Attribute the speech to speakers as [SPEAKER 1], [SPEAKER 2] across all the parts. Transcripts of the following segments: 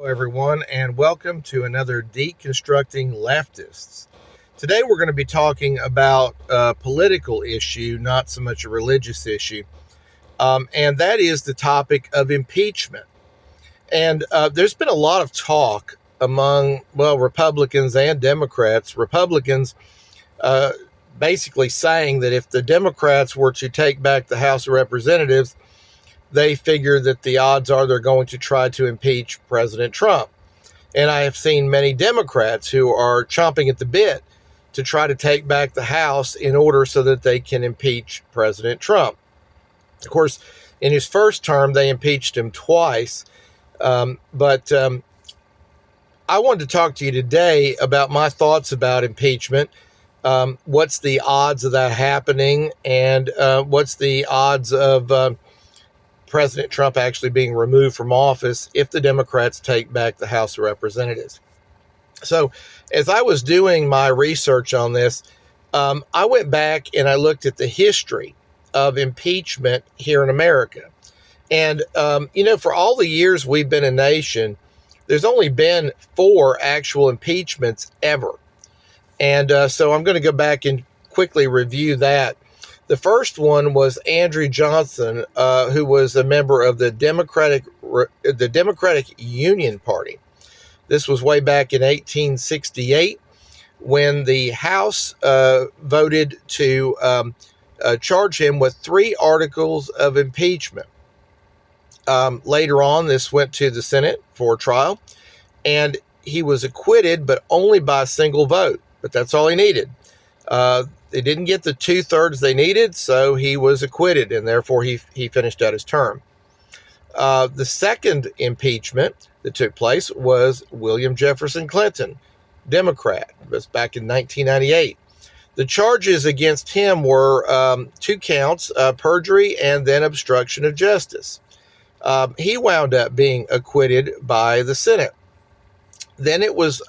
[SPEAKER 1] Everyone, and welcome to another Deconstructing Leftists. Today, we're going to be talking about a political issue, not so much a religious issue, and that is the topic of impeachment. And there's been a lot of talk among, Republicans and Democrats. Republicans uh, basically saying that if the Democrats were to take back the House of Representatives, they figure that the odds are they're going to try to impeach President Trump. And I have seen many Democrats who are chomping at the bit to try to take back the House in order so that they can impeach President Trump. Of course, in his first term, they impeached him twice. But I wanted to talk to you today about my thoughts about impeachment. What's the odds of that happening? And what's the odds of President Trump actually being removed from office if the Democrats take back the House of Representatives? So, as I was doing my research on this, I went back and I looked at the history of impeachment here in America. And, for all the years we've been a nation, there's only been 4 actual impeachments ever. And so I'm going to go back and quickly review that. The first one was Andrew Johnson, who was a member of the Democratic Union Party. This was way back in 1868 when the House voted to charge him with 3 articles of impeachment. Later on, this went to the Senate for trial, and he was acquitted, but only by a single vote. But that's all he needed. They didn't get the 2/3 they needed, so he was acquitted, and therefore he finished out his term. The second impeachment that took place was William Jefferson Clinton, Democrat. It was back in 1998. The charges against him were 2 counts, perjury and then obstruction of justice. He wound up being acquitted by the Senate. Then it was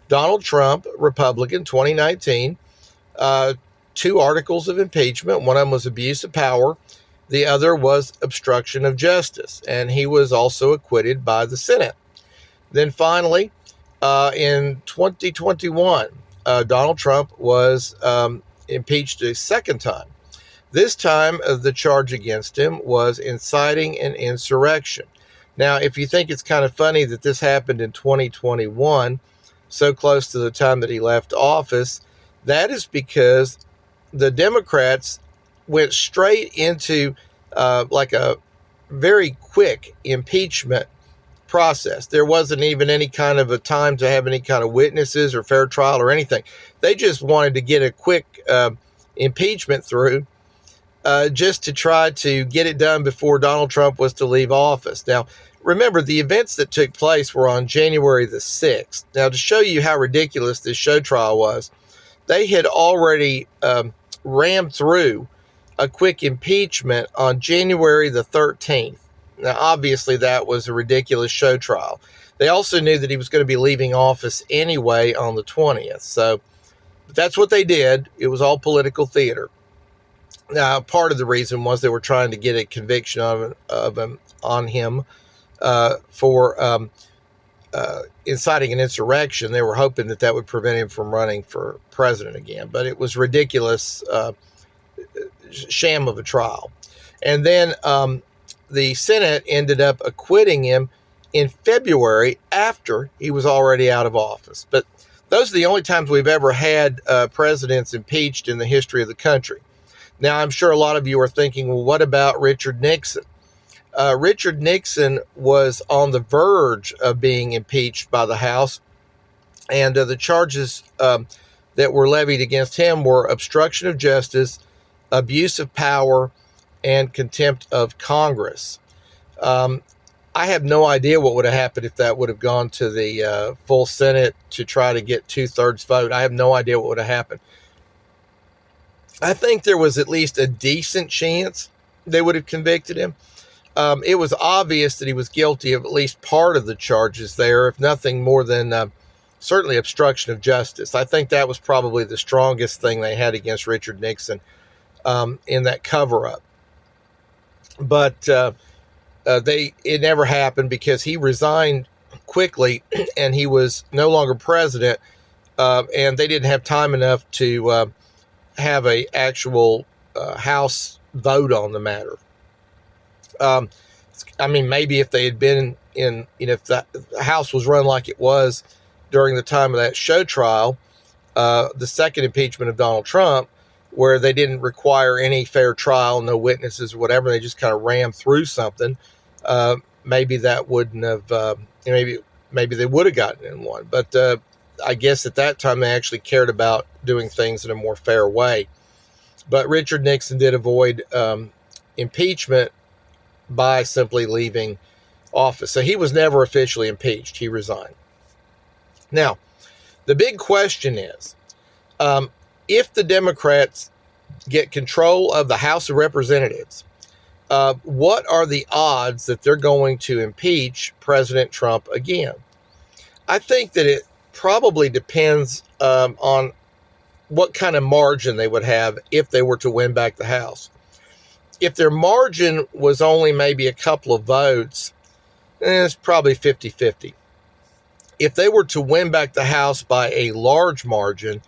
[SPEAKER 1] Donald Trump, Republican, 2019. 2 articles of impeachment. One of them was abuse of power. The other was obstruction of justice. And he was also acquitted by the Senate. Then finally, in 2021, Donald Trump was impeached a second time. This time, the charge against him was inciting an insurrection. Now, if you think it's kind of funny that this happened in 2021, so close to the time that he left office, that is because the Democrats went straight into like a very quick impeachment process. There wasn't even any kind of a time to have any kind of witnesses or fair trial or anything. They just wanted to get a quick impeachment through just to try to get it done before Donald Trump was to leave office. Now, remember, the events that took place were on January the 6th. Now, to show you how ridiculous this show trial was, they had already rammed through a quick impeachment on January the 13th. Now, obviously, that was a ridiculous show trial. They also knew that he was going to be leaving office anyway on the 20th. So that's what they did. It was all political theater. Now, part of the reason was they were trying to get a conviction on him for inciting an insurrection. They were hoping that would prevent him from running for president again. But it was ridiculous sham of a trial. And then the Senate ended up acquitting him in February after he was already out of office. But those are the only times we've ever had presidents impeached in the history of the country. Now, I'm sure a lot of you are thinking, well, what about Richard Nixon? Richard Nixon was on the verge of being impeached by the House, and the charges that were levied against him were obstruction of justice, abuse of power, and contempt of Congress. I have no idea what would have happened if that would have gone to the full Senate to try to get 2/3 vote. I have no idea what would have happened. I think there was at least a decent chance they would have convicted him. It was obvious that he was guilty of at least part of the charges there, if nothing more than certainly obstruction of justice. I think that was probably the strongest thing they had against Richard Nixon in that cover-up. But it never happened because he resigned quickly, and he was no longer president, and they didn't have time enough to have a actual House vote on the matter. I mean, maybe if they had been in, if the House was run like it was during the time of that show trial, the second impeachment of Donald Trump, where they didn't require any fair trial, no witnesses or whatever, they just kind of rammed through something, maybe that wouldn't have, maybe they would have gotten in one. But I guess at that time they actually cared about doing things in a more fair way. But Richard Nixon did avoid impeachment by simply leaving office. So he was never officially impeached. He resigned. Now, the big question is, if the Democrats get control of the House of Representatives, what are the odds that they're going to impeach President Trump again? I think that it probably depends on what kind of margin they would have if they were to win back the House. If their margin was only maybe a couple of votes, it's probably 50-50. If they were to win back the House by a large margin,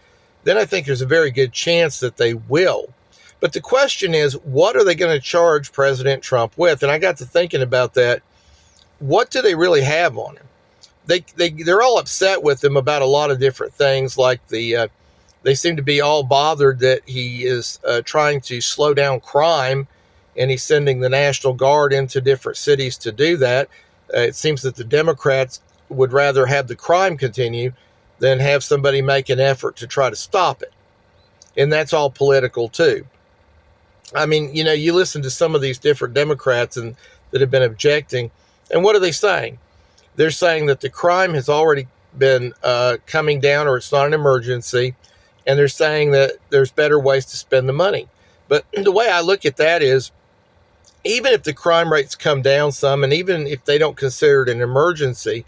[SPEAKER 1] then I think there's a very good chance that they will. But the question is, what are they going to charge President Trump with? And I got to thinking about that. What do they really have on him? They're all upset with him about a lot of different things, like they seem to be all bothered that he is trying to slow down crime, and he's sending the National Guard into different cities to do that. It seems that the Democrats would rather have the crime continue than have somebody make an effort to try to stop it. And that's all political too. I mean, you listen to some of these different Democrats that have been objecting, and what are they saying? They're saying that the crime has already been coming down, or it's not an emergency, and they're saying that there's better ways to spend the money. But the way I look at that is, even if the crime rates come down some, and even if they don't consider it an emergency,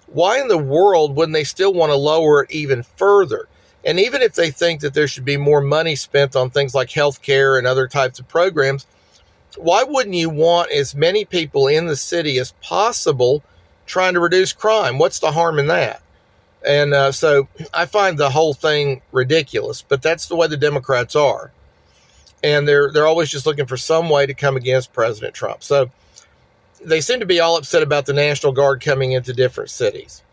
[SPEAKER 1] why in the world wouldn't they still want to lower it even further? And even if they think that there should be more money spent on things like healthcare and other types of programs, why wouldn't you want as many people in the city as possible trying to reduce crime? What's the harm in that? And so I find the whole thing ridiculous, but that's the way the Democrats are. And they're always just looking for some way to come against President Trump. So they seem to be all upset about the National Guard coming into different cities.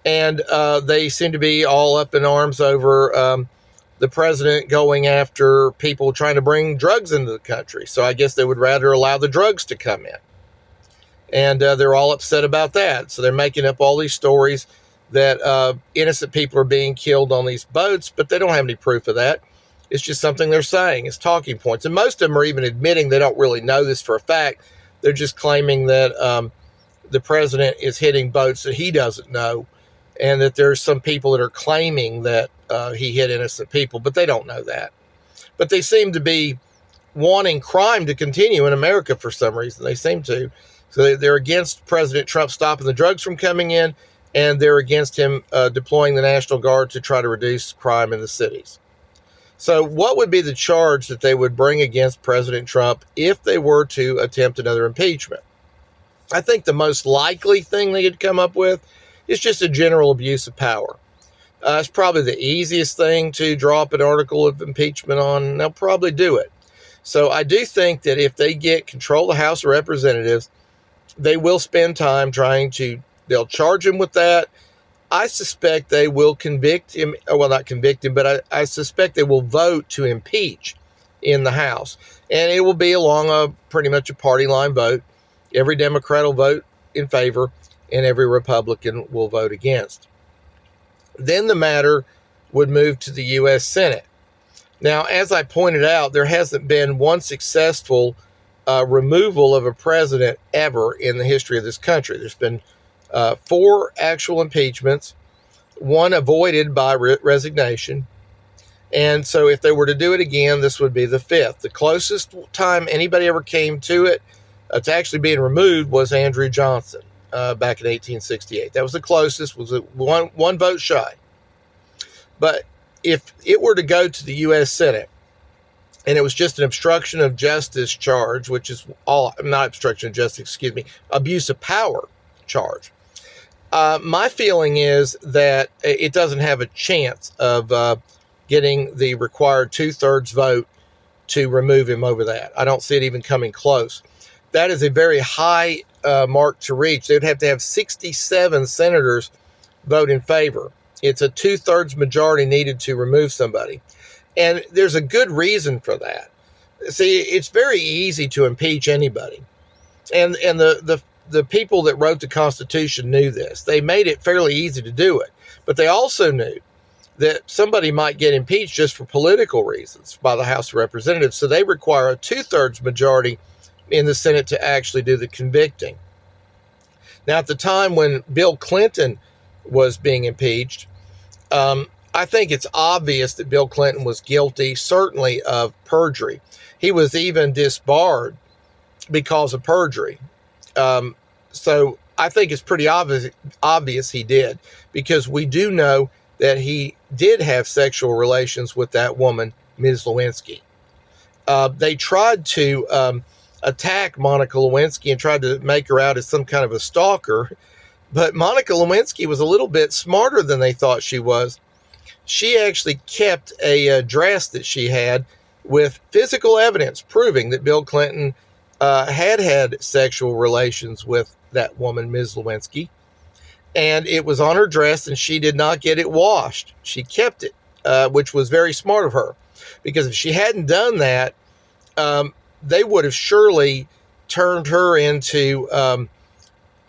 [SPEAKER 1] And they seem to be all up in arms over the president going after people trying to bring drugs into the country. So I guess they would rather allow the drugs to come in. And they're all upset about that. So they're making up all these stories that innocent people are being killed on these boats, but they don't have any proof of that. It's just something they're saying. It's talking points. And most of them are even admitting they don't really know this for a fact. They're just claiming that the president is hitting boats that he doesn't know, and that there's some people that are claiming that he hit innocent people, but they don't know that. But they seem to be wanting crime to continue in America for some reason. They seem to. So they're against President Trump stopping the drugs from coming in, and they're against him deploying the National Guard to try to reduce crime in the cities. So what would be the charge that they would bring against President Trump if they were to attempt another impeachment? I think the most likely thing they could come up with is just a general abuse of power. It's probably the easiest thing to draw up an article of impeachment on, and they'll probably do it. So I do think that if they get control of the House of Representatives, they will spend time they'll charge him with that. I suspect they will convict him. Well, not convict him, but I suspect they will vote to impeach in the House. And it will be along pretty much a party line vote. Every Democrat will vote in favor, and every Republican will vote against. Then the matter would move to the U.S. Senate. Now, as I pointed out, there hasn't been one successful removal of a president ever in the history of this country. There's been 4 actual impeachments, 1 avoided by resignation. And so if they were to do it again, this would be the 5th. The closest time anybody ever came to it, to actually being removed, was Andrew Johnson back in 1868. That was the closest, was one vote shy. But if it were to go to the U.S. Senate, and it was just an obstruction of justice charge, which is not obstruction of justice, abuse of power charge, My feeling is that it doesn't have a chance of getting the required 2/3 vote to remove him over that. I don't see it even coming close. That is a very high mark to reach. They'd have to have 67 senators vote in favor. It's a 2/3 majority needed to remove somebody. And there's a good reason for that. See, it's very easy to impeach anybody. And the people that wrote the Constitution knew this. They made it fairly easy to do it. But they also knew that somebody might get impeached just for political reasons by the House of Representatives. So they require a 2/3 majority in the Senate to actually do the convicting. Now, at the time when Bill Clinton was being impeached, I think it's obvious that Bill Clinton was guilty, certainly of perjury. He was even disbarred because of perjury. So I think it's pretty obvious he did, because we do know that he did have sexual relations with that woman, Ms. Lewinsky. They tried to attack Monica Lewinsky and tried to make her out as some kind of a stalker, but Monica Lewinsky was a little bit smarter than they thought she was. She actually kept a dress that she had with physical evidence proving that Bill Clinton had sexual relations with that woman, Ms. Lewinsky. And it was on her dress, and she did not get it washed. She kept it, which was very smart of her. Because if she hadn't done that, they would have surely turned her into,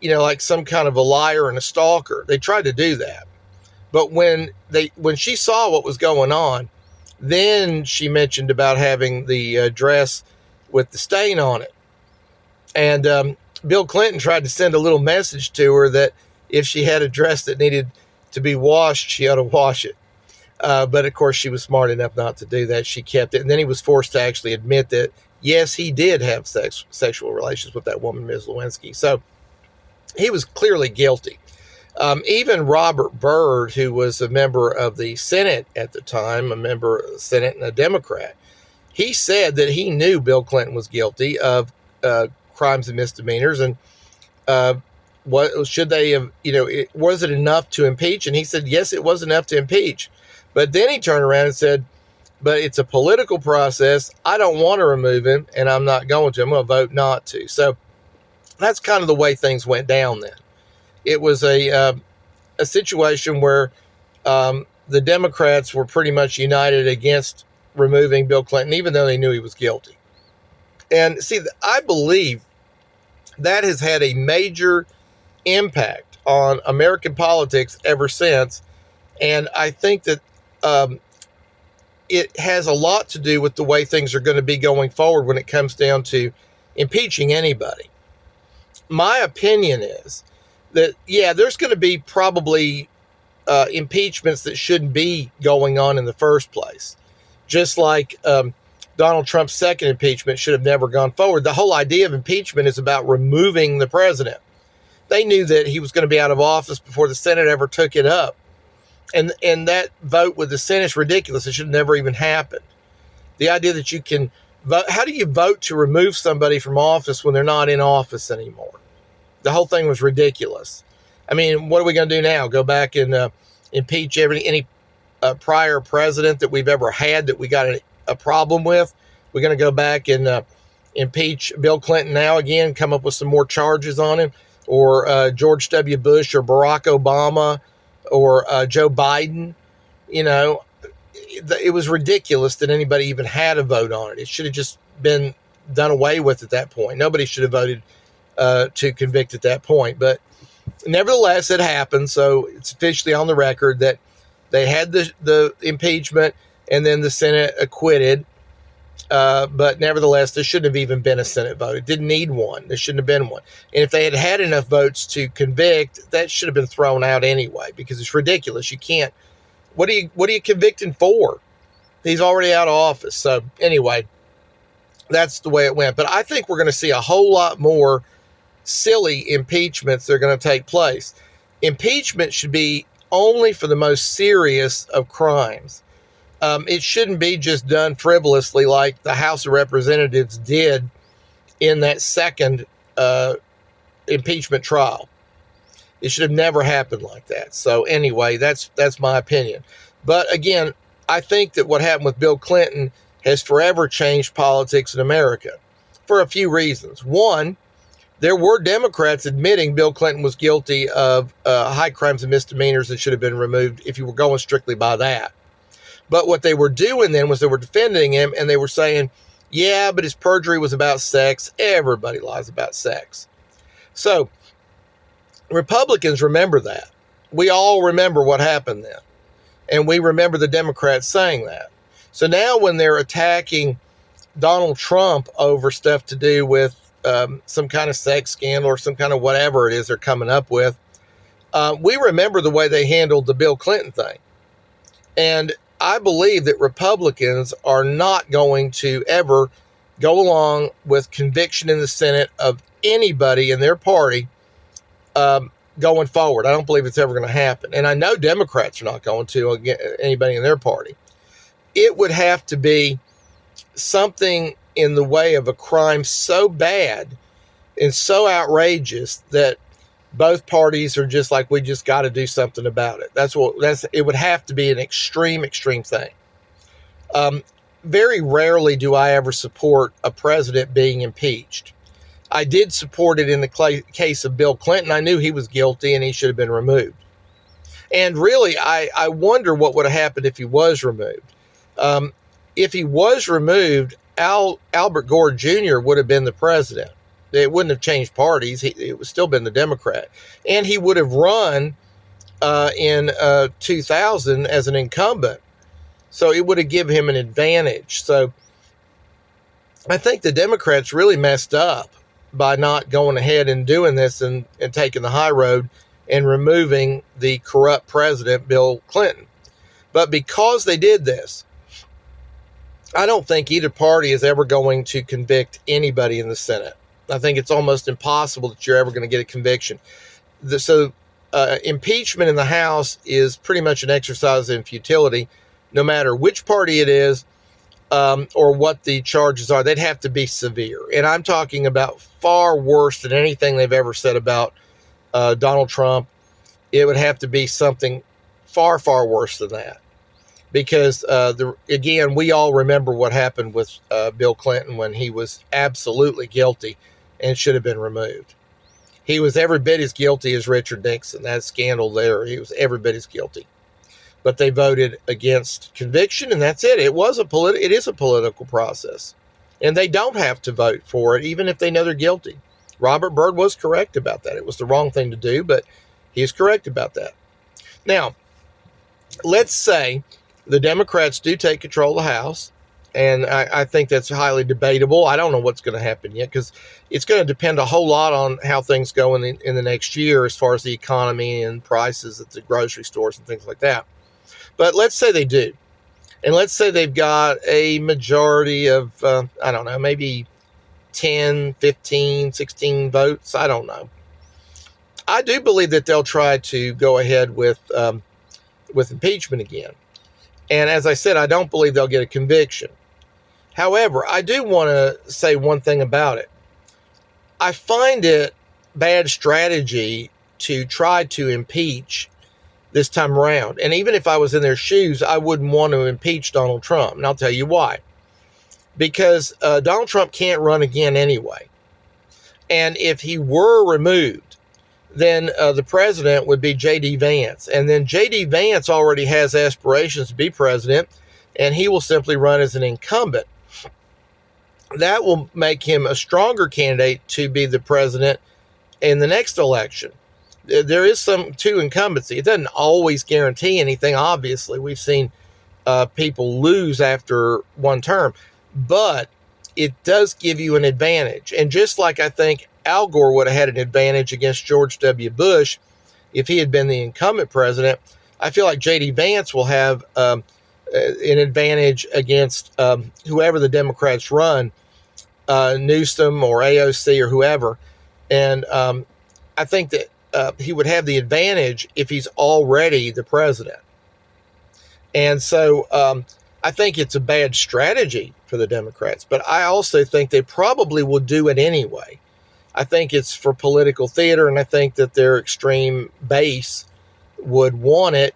[SPEAKER 1] like some kind of a liar and a stalker. They tried to do that. But when she saw what was going on, then she mentioned about having the dress with the stain on it. And Bill Clinton tried to send a little message to her that if she had a dress that needed to be washed, she ought to wash it. But of course, she was smart enough not to do that. She kept it. And then he was forced to actually admit that, yes, he did have sexual relations with that woman, Ms. Lewinsky. So he was clearly guilty. Even Robert Byrd, who was a member of the Senate at the time, a member of the Senate and a Democrat, he said that he knew Bill Clinton was guilty of crimes and misdemeanors. And what should they have, was it enough to impeach? And he said, yes, it was enough to impeach. But then he turned around and said, but it's a political process. I don't want to remove him, and I'm not going to. I'm going to vote not to. So that's kind of the way things went down then. It was a situation where the Democrats were pretty much united against removing Bill Clinton, even though they knew he was guilty. And see, I believe that has had a major impact on American politics ever since. And I think that it has a lot to do with the way things are going to be going forward when it comes down to impeaching anybody. My opinion is that, yeah, there's going to be probably impeachments that shouldn't be going on in the first place. Just like Donald Trump's second impeachment should have never gone forward. The whole idea of impeachment is about removing the president. They knew that he was going to be out of office before the Senate ever took it up. And that vote with the Senate is ridiculous. It should have never even happened. The idea that you can vote, how do you vote to remove somebody from office when they're not in office anymore? The whole thing was ridiculous. I mean, what are we going to do now? Go back and impeach any prior president that we've ever had that we got a problem with? We're going to go back and impeach Bill Clinton now again, come up with some more charges on him, or George W. Bush or Barack Obama or Joe Biden. It was ridiculous that anybody even had a vote on it. It should have just been done away with at that point. Nobody should have voted to convict at that point. But nevertheless, it happened. So it's officially on the record that they had the impeachment and then the Senate acquitted. But nevertheless, there shouldn't have even been a Senate vote. It didn't need one. There shouldn't have been one. And if they had had enough votes to convict, that should have been thrown out anyway, because it's ridiculous. You can't. What are you convicting for? He's already out of office. So anyway, that's the way it went. But I think we're going to see a whole lot more silly impeachments that are going to take place. Impeachment should be only for the most serious of crimes. It shouldn't be just done frivolously like the House of Representatives did in that second impeachment trial. It should have never happened like that. So anyway, that's my opinion. But again, I think that what happened with Bill Clinton has forever changed politics in America for a few reasons. One, there were Democrats admitting Bill Clinton was guilty of high crimes and misdemeanors and should have been removed if you were going strictly by that. But what they were doing then was they were defending him, and they were saying, yeah, but his perjury was about sex. Everybody lies about sex. So Republicans remember that. We all remember what happened then. And we remember the Democrats saying that. So now when they're attacking Donald Trump over stuff to do with some kind of sex scandal or some kind of whatever it is they're coming up with, we remember the way they handled the Bill Clinton thing. And I believe that Republicans are not going to ever go along with conviction in the Senate of anybody in their party going forward. I don't believe it's ever going to happen. And I know Democrats are not going to anybody in their party. It would have to be something in the way of a crime so bad and so outrageous that both parties are just like, we just got to do something about it. It would have to be an extreme thing. Very rarely do I ever support a president being impeached. I did support it in the case of Bill Clinton. I knew he was guilty and he should have been removed. And really, I wonder what would have happened if he was removed. If he was removed, Albert Gore Jr. would have been the president. It wouldn't have changed parties. It would still been the Democrat. And he would have run in 2000 as an incumbent. So it would have given him an advantage. So I think the Democrats really messed up by not going ahead and doing this and taking the high road and removing the corrupt president, Bill Clinton. But because they did this, I don't think either party is ever going to convict anybody in the Senate. I think it's almost impossible that you're ever going to get a conviction. So impeachment in the House is pretty much an exercise in futility, no matter which party it is or what the charges are. They'd have to be severe. And I'm talking about far worse than anything they've ever said about Donald Trump. It would have to be something far, far worse than that. Because, again, we all remember what happened with Bill Clinton when he was absolutely guilty and should have been removed. He was every bit as guilty as Richard Nixon. That scandal there, he was every bit as guilty. But they voted against conviction, and that's it. It is a political process. And they don't have to vote for it, even if they know they're guilty. Robert Byrd was correct about that. It was the wrong thing to do, but he is correct about that. Now, let's say the Democrats do take control of the House, and I think that's highly debatable. I don't know what's going to happen yet because it's going to depend a whole lot on how things go in the next year as far as the economy and prices at the grocery stores and things like that. But let's say they do. And let's say they've got a majority of, I don't know, maybe 10, 15, 16 votes. I don't know. I do believe that they'll try to go ahead with impeachment again. And as I said, I don't believe they'll get a conviction. However, I do want to say one thing about it. I find it bad strategy to try to impeach this time around. And even if I was in their shoes, I wouldn't want to impeach Donald Trump. And I'll tell you why. Because Donald Trump can't run again anyway. And if he were removed, then the president would be J.D. Vance. And then J.D. Vance already has aspirations to be president, and he will simply run as an incumbent. That will make him a stronger candidate to be the president in the next election. There is two incumbency. It doesn't always guarantee anything. Obviously, we've seen people lose after one term, but it does give you an advantage. And just like I think Al Gore would have had an advantage against George W. Bush if he had been the incumbent president, I feel like J.D. Vance will have an advantage against whoever the Democrats run, Newsom or AOC or whoever. And I think that he would have the advantage if he's already the president. And so I think it's a bad strategy for the Democrats, but I also think they probably will do it anyway. I think it's for political theater, and I think that their extreme base would want it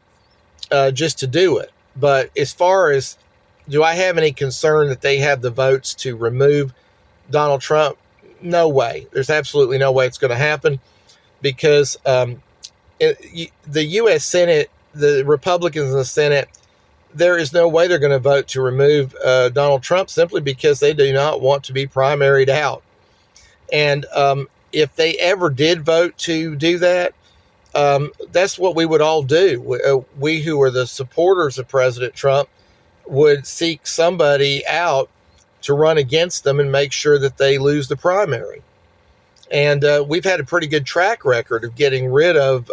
[SPEAKER 1] just to do it. But as far as, do I have any concern that they have the votes to remove Donald Trump? No way. There's absolutely no way it's going to happen, because the U.S. Senate, the Republicans in the Senate, there is no way they're going to vote to remove Donald Trump, simply because they do not want to be primaried out. And if they ever did vote to do that, that's what we would all do. We who are the supporters of President Trump would seek somebody out to run against them and make sure that they lose the primary. And we've had a pretty good track record of getting rid of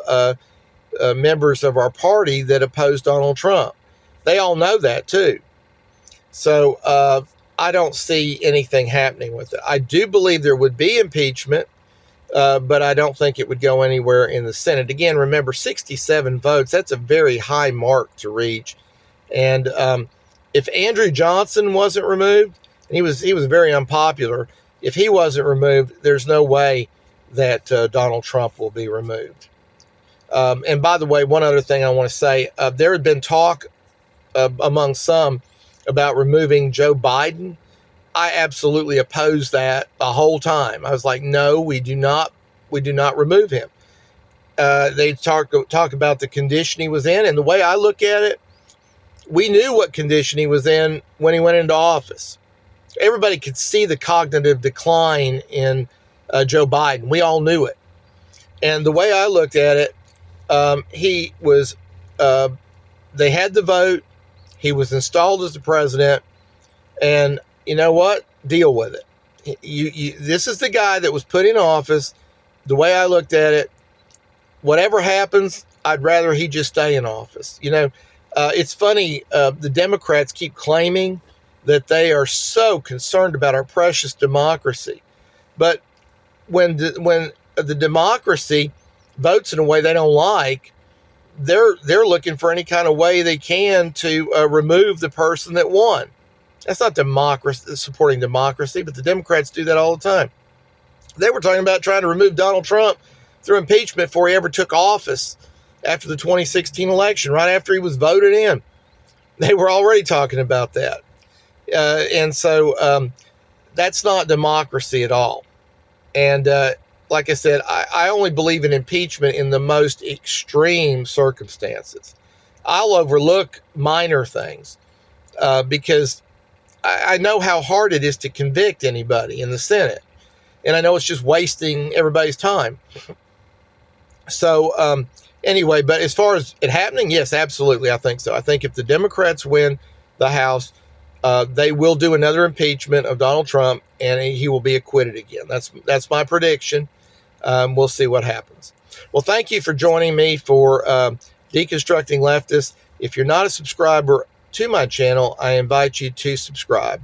[SPEAKER 1] members of our party that oppose Donald Trump. They all know that too. So I don't see anything happening with it. I do believe there would be impeachment, but I don't think it would go anywhere in the Senate. Again, remember, 67 votes, that's a very high mark to reach. And if Andrew Johnson wasn't removed, and he was very unpopular, if he wasn't removed, there's no way that Donald Trump will be removed. And by the way, one other thing I want to say, there had been talk among some about removing Joe Biden. I absolutely opposed that the whole time. I was like, no, we do not remove him. They talk about the condition he was in, and the way I look at it, we knew what condition he was in when he went into office. Everybody could see the cognitive decline in Joe Biden. We all knew it. And the way I looked at it, he was, they had the vote. He was installed as the president. And you know what? Deal with it. This is the guy that was put in office. The way I looked at it, whatever happens, I'd rather he just stay in office. It's funny. The Democrats keep claiming that they are so concerned about our precious democracy. But when the democracy votes in a way they don't like, they're looking for any kind of way they can to remove the person that won. That's not democracy, supporting democracy, but the Democrats do that all the time. They were talking about trying to remove Donald Trump through impeachment before he ever took office after the 2016 election, right after he was voted in. They were already talking about that. And so that's not democracy at all. And like I said, I only believe in impeachment in the most extreme circumstances. I'll overlook minor things because I know how hard it is to convict anybody in the Senate. And I know it's just wasting everybody's time. So anyway, but as far as it happening, yes, absolutely, I think so. I think if the Democrats win the House, they will do another impeachment of Donald Trump, and he will be acquitted again. That's my prediction. We'll see what happens. Well, thank you for joining me for Deconstructing Leftists. If you're not a subscriber to my channel, I invite you to subscribe.